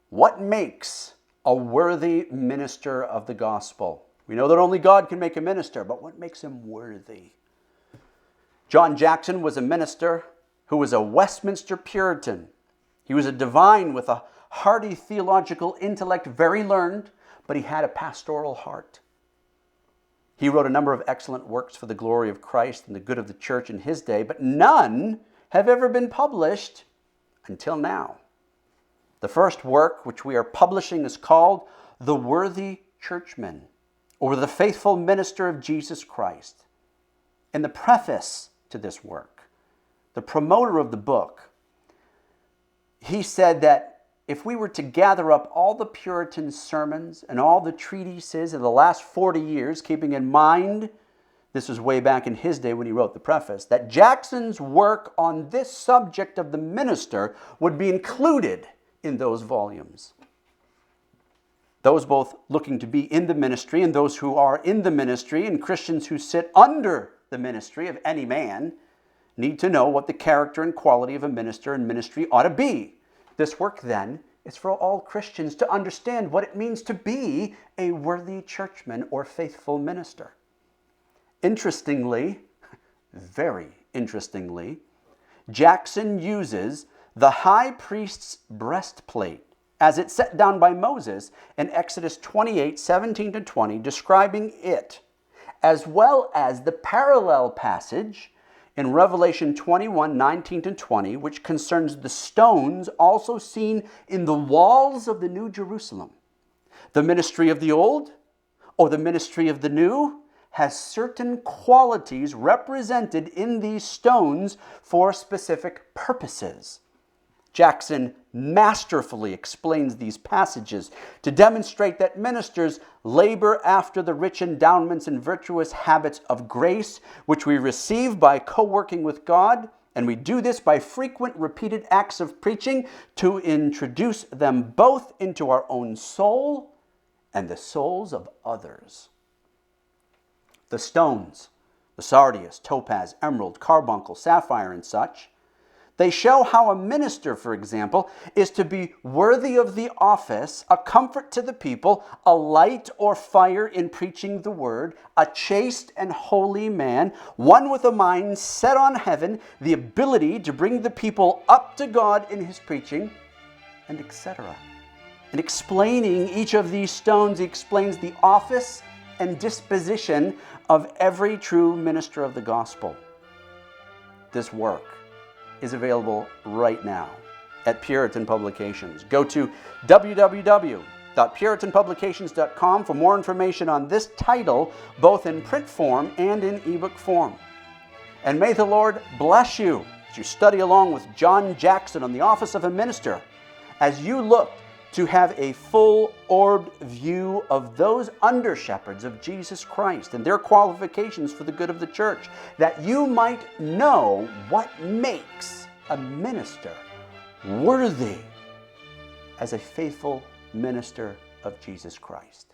What makes a worthy minister of the gospel? We know that only God can make a minister, but what makes him worthy? John Jackson was a minister who was a Westminster Puritan. He was a divine with a hearty theological intellect, very learned, but he had a pastoral heart. He wrote a number of excellent works for the glory of Christ and the good of the church in his day, but none have ever been published until now. The first work which we are publishing is called The Worthy Churchman, or The Faithful Minister of Jesus Christ. In the preface to this work, the promoter of the book, he said that if we were to gather up all the Puritan sermons and all the treatises of the last 40 years, keeping in mind, this was way back in his day when he wrote the preface, that Jackson's work on this subject of the minister would be included in those volumes. Those both looking to be in the ministry and those who are in the ministry and Christians who sit under the ministry of any man need to know what the character and quality of a minister and ministry ought to be. This work then is for all Christians to understand what it means to be a worthy churchman or faithful minister. Interestingly, very interestingly, Jackson uses the high priest's breastplate as it's set down by Moses in Exodus 28:17-20, describing it, as well as the parallel passage in Revelation 21:19-20, which concerns the stones also seen in the walls of the New Jerusalem. The ministry of the old or the ministry of the new has certain qualities represented in these stones for specific purposes. Jackson masterfully explains these passages to demonstrate that ministers labor after the rich endowments and virtuous habits of grace, which we receive by co-working with God, and we do this by frequent repeated acts of preaching to introduce them both into our own soul and the souls of others. The stones, the sardius, topaz, emerald, carbuncle, sapphire, and such, they show how a minister, for example, is to be worthy of the office, a comfort to the people, a light or fire in preaching the word, a chaste and holy man, one with a mind set on heaven, the ability to bring the people up to God in his preaching, and etc. In explaining each of these stones, he explains the office and disposition of every true minister of the gospel. This work is available right now at Puritan Publications. Go to www.puritanpublications.com for more information on this title, both in print form and in ebook form. And may the Lord bless you as you study along with John Jackson on the office of a minister, as you look to have a full-orbed view of those under-shepherds of Jesus Christ and their qualifications for the good of the church, that you might know what makes a minister worthy as a faithful minister of Jesus Christ.